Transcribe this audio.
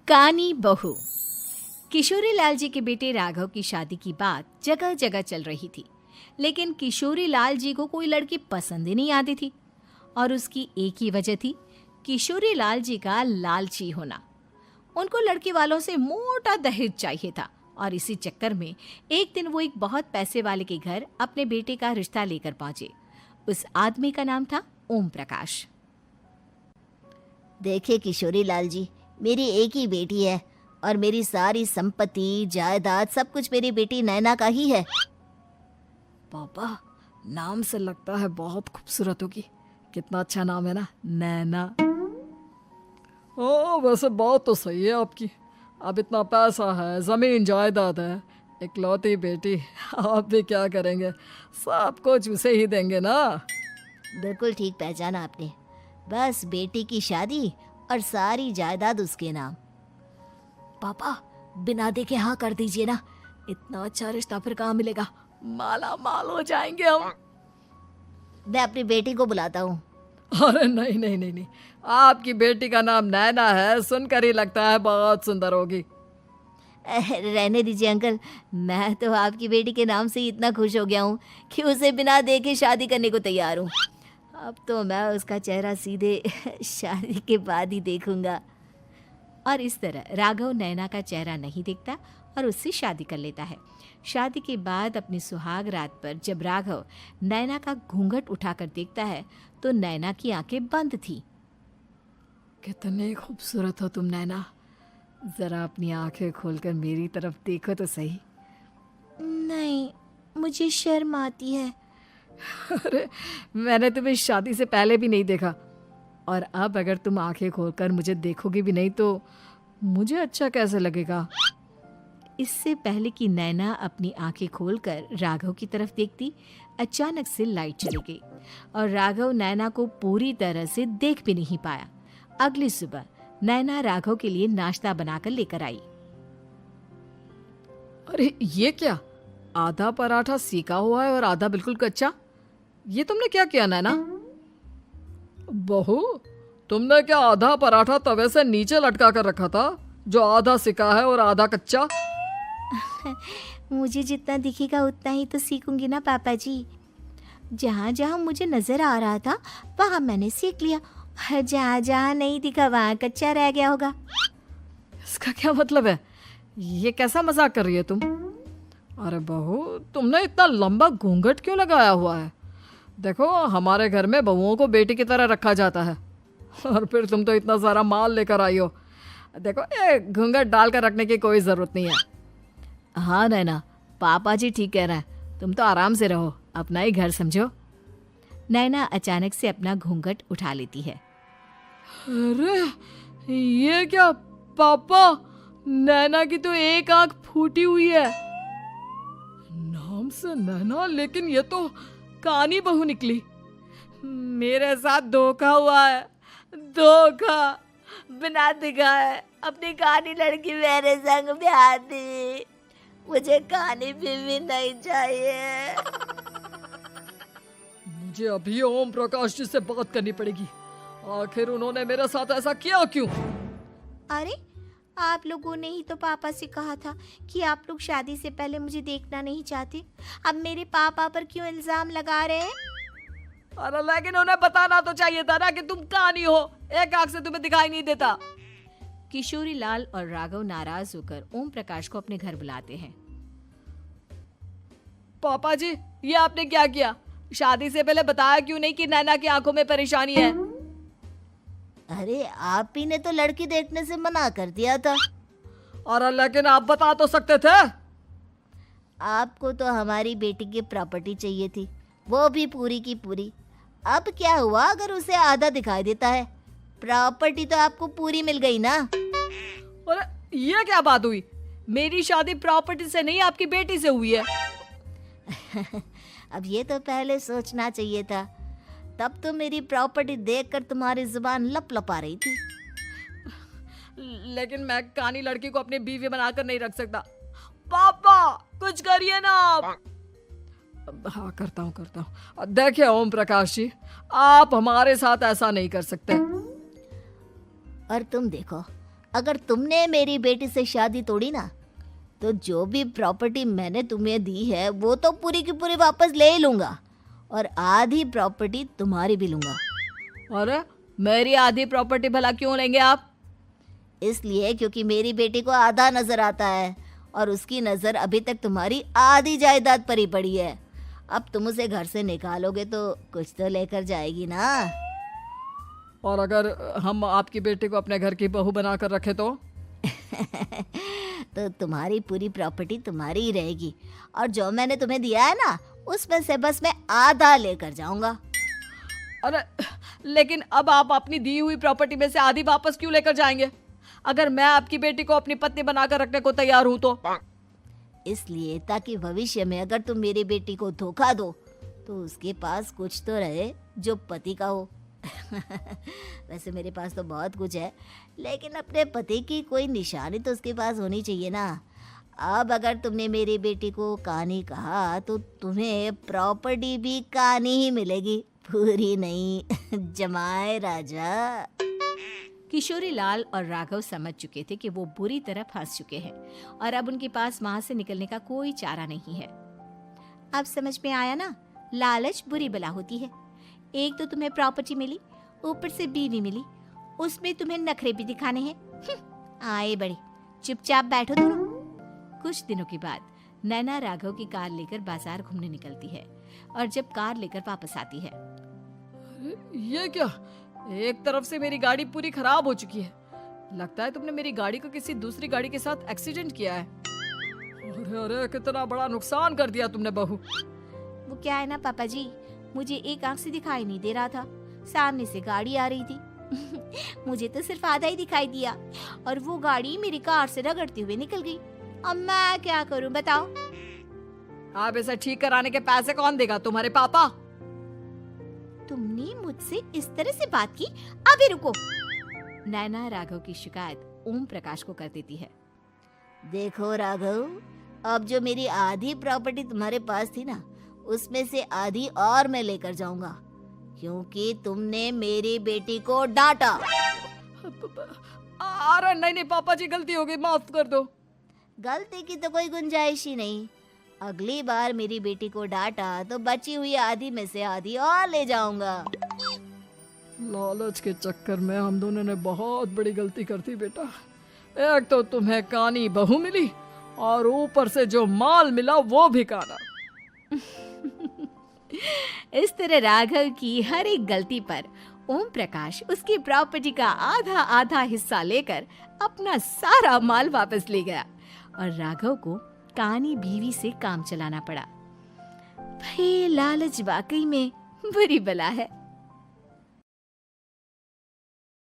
कानी बहू। किशोरी लाल जी के बेटे राघव की शादी की बात जगह जगह चल रही थी, लेकिन किशोरी लाल जी को कोई लड़की पसंद ही नहीं आती थी। और उसकी एक ही वजह थी, किशोरी लाल जी का लालची होना। उनको लड़की वालों से मोटा दहेज चाहिए था और इसी चक्कर में एक दिन वो एक बहुत पैसे वाले के घर अपने बेटे का रिश्ता लेकर पहुंचे। उस आदमी का नाम था ओम प्रकाश। देखिए किशोरी लाल जी, मेरी एक ही बेटी है और मेरी सारी संपत्ति जायदाद सब कुछ मेरी बेटी नैना का ही है। पापा, नाम से लगता है बहुत खूबसूरत होगी। कितना अच्छा नाम है ना, नैना। ओ, वैसे बात तो सही है आपकी। अब इतना पैसा है, जमीन जायदाद है, इकलौती बेटी, आप भी क्या करेंगे? सब कुछ उसे ही देंगे ना। बिल्कुल ठीक पहचाना आपने। बस बेटी की शादी और सारी जायदाद उसके नाम। पापा, बिना देखे हाँ कर दीजिए ना। इतना अच्छा रिश्ता फिर कहाँ मिलेगा? माला माल हो जाएंगे हम। मैं अपनी बेटी को बुलाता हूँ। अरे नहीं नहीं नहीं नहीं, आपकी बेटी का नाम नैना है, सुनकर ही लगता है बहुत सुंदर होगी। रहने दीजिए अंकल, मैं तो आपकी बेटी के नाम से ही इतना खुश हो गया हूँ कि उसे बिना देखे शादी करने को तैयार हूँ। अब तो मैं उसका चेहरा सीधे शादी के बाद ही देखूंगा। और इस तरह राघव नैना का चेहरा नहीं देखता और उससे शादी कर लेता है। शादी के बाद अपनी सुहाग रात पर जब राघव नैना का घूंघट उठाकर देखता है तो नैना की आंखें बंद थी। कितनी खूबसूरत हो तुम नैना, जरा अपनी आंखें खोलकर मेरी तरफ देखो तो सही। नहीं, मुझे शर्म आती है। अरे, मैंने तुम्हें शादी से पहले भी नहीं देखा, और अब अगर तुम आंखें खोलकर मुझे देखोगी भी नहीं तो मुझे अच्छा कैसे लगेगा? इससे पहले कि नैना अपनी आंखें खोलकर राघव की तरफ देखती, अचानक से लाइट चली गई और राघव नैना को पूरी तरह से देख भी नहीं पाया। अगली सुबह नैना राघव के लिए नाश्ता बनाकर लेकर आई। अरे ये क्या, आधा पराठा सीका हुआ है और आधा बिल्कुल कच्चा। ये तुमने क्या किया नैना? बहू, तुमने क्या आधा पराठा तवे से नीचे लटका कर रखा था, जो आधा सिका है और आधा कच्चा? मुझे जितना दिखेगा उतना ही तो सीखूंगी ना पापा जी। जहाँ जहाँ मुझे नजर आ रहा था वहाँ मैंने सीख लिया, जहाँ जहाँ नहीं दिखा वहाँ कच्चा रह गया होगा। इसका क्या मतलब है? ये कैसा मजाक कर रही है तुम? अरे बहू, तुमने इतना लंबा घूंघट क्यों लगाया हुआ है? देखो, हमारे घर में बहुओं को बेटी की तरह रखा जाता है, और फिर तुम तो इतना सारा माल लेकर आई हो। देखो, ये घूंघट डालकर रखने की कोई ज़रूरत नहीं है। हाँ नैना, पापा जी ठीक कह रहे हैं, तुम तो आराम से रहो, अपना ही घर समझो। नैना अचानक से अपना घूंघट उठा लेती है। अरे ये क्या पापा, नैना की तो एक आंख फूटी हुई है। नाम से नैना, लेकिन ये तो कानी बहू निकली। मेरे साथ धोखा हुआ है, धोखा। बिना दिखाए अपनी कानी लड़की मेरे संग ब्याह दी। मुझे कानी बीवी नहीं चाहिए। मुझे अभी ओम प्रकाश जी से बात करनी पड़ेगी। आखिर उन्होंने मेरे साथ ऐसा किया क्यों? अरे, आप लोगों ने ही तो पापा से कहा था कि आप लोग शादी से पहले मुझे देखना नहीं चाहते। अब मेरे पापा पर क्यों इल्जाम लगा रहे हैं? अरे लेकिन उन्हें बताना तो चाहिए था ना कि तुम कानी हो, एक आंख से तुम्हें दिखाई नहीं देता। किशोरी लाल और राघव नाराज होकर ओम प्रकाश को अपने घर बुलाते हैं। पापा जी, ये आपने क्या किया? शादी से पहले बताया क्यों नहीं कि नैना की आंखों में परेशानी है? अरे, आप ही ने तो लड़की देखने से मना कर दिया था। और लेकिन आप बता तो सकते थे। आपको तो हमारी बेटी की प्रॉपर्टी चाहिए थी, वो भी पूरी की पूरी। अब क्या हुआ अगर उसे आधा दिखाई देता है? प्रॉपर्टी तो आपको पूरी मिल गई ना। अरे ये क्या बात हुई? मेरी शादी प्रॉपर्टी से नहीं, आपकी बेटी से हुई है। अब ये तो पहले सोचना चाहिए था, तब तो मेरी प्रॉपर्टी देखकर तुम्हारी जुबान लप लपा रही थी। लेकिन मैं कानी लड़की को अपनी बीवी बनाकर नहीं रख सकता। पापा, कुछ करिए ना आप। हाँ, करता हूँ। देखिए ओम प्रकाश जी, आप हमारे साथ ऐसा नहीं कर सकते। और तुम देखो, अगर तुमने मेरी बेटी से शादी तोड़ी ना, तो जो भी प्रॉपर्टी मैंने तुम्हें दी है वो तो पूरी की पूरी वापस ले ही लूँगा, और आधी प्रॉपर्टी तुम्हारी भी लूँगा। अरे मेरी आधी प्रॉपर्टी भला क्यों लेंगे आप? इसलिए क्योंकि मेरी बेटी को आधा नजर आता है और उसकी नज़र अभी तक तुम्हारी आधी जायदाद पर ही पड़ी है। अब तुम उसे घर से निकालोगे तो कुछ तो लेकर जाएगी ना। और अगर हम आपकी बेटी को अपने घर की बहू बना कर रखे तो? तो तुम्हारी पूरी प्रॉपर्टी तुम्हारी ही रहेगी, और जो मैंने तुम्हें दिया है ना, उसमें से बस मैं आधा लेकर जाऊंगा। अरे लेकिन अब आप अपनी दी हुई प्रॉपर्टी में से आधी वापस क्यों लेकर जाएंगे? अगर मैं आपकी बेटी को अपनी पत्नी बनाकर रखने को तैयार हूं तो? इसलिए ताकि भविष्य में अगर तुम मेरी बेटी को धोखा दो तो उसके पास कुछ तो रहे जो पति का हो। वैसे मेरे पास तो बहुत कुछ है, लेकिन अपने पति की कोई निशानी तो उसके पास होनी चाहिए ना। अब अगर तुमने मेरी बेटी को कानी कहा तो तुम्हें प्रॉपर्टी भी कानी ही मिलेगी, पूरी नहीं। जमाए राजा। किशोरी लाल और राघव समझ चुके थे कि वो बुरी तरह फंस चुके हैं और अब उनके पास वहां से निकलने का कोई चारा नहीं है। अब समझ में आया ना, लालच बुरी बला होती है। एक तो तुम्हें प्रॉपर्टी मिली, ऊपर से बीवी मिली, उसमें तुम्हें नखरे भी दिखाने हैं। आए बड़े, चुपचाप बैठो दोनों। कुछ दिनों के बाद नैना राघव की कार लेकर बाजार घूमने निकलती है और जब कार लेकर वापस आती है, ये क्या? एक तरफ से मेरी गाड़ी पूरी खराब हो चुकी है। लगता है तुमने मेरी गाड़ी को किसी दूसरी गाड़ी के साथ एक्सीडेंट किया है। अरे अरे कितना बड़ा नुकसान कर दिया तुमने बहू। वो क्या है ना पापा जी, मुझे एक आंख से दिखाई नहीं दे रहा था, सामने से गाड़ी आ रही थी। मुझे तो सिर्फ आधा ही दिखाई दिया और वो गाड़ी मेरी कार से रगड़ते हुए निकल गई। अब मैं क्या करूं बताओ? आप इसे ठीक कराने के पैसे कौन देगा? तुम्हारे पापा? तुमने मुझसे इस तरह से बात की? अभी रुको। नैना राघव की शिकायत ओम प्रकाश को कर देती है। देखो राघव, अब जो मेरी आधी प्रॉपर्टी तुम्हारे पास थी ना, उसमें से आधी और मैं लेकर जाऊंगा, क्योंकि तुमने मेरी बेटी को डांटा। अरे नहीं नहीं पापा जी, गलती हो गई, माफ कर दो। गलती की तो कोई गुंजाइश ही नहीं। अगली बार मेरी बेटी को डांटा तो बची हुई आधी में से आधी और ले जाऊंगा। लालच के चक्कर में हम दोनों ने बहुत बड़ी गलती कर दी बेटा। एक तो तुम्हें कानी बहू मिली और ऊपर से जो माल मिला वो भी काना। इस तरह राघव की हर एक गलती पर ओम प्रकाश उसकी प्रॉपर्टी का आधा आधा हिस्सा लेकर अपना सारा माल वापस ले गया और राघव को कानी बीवी से काम चलाना पड़ा। भाई लालच वाकई में बुरी बला है।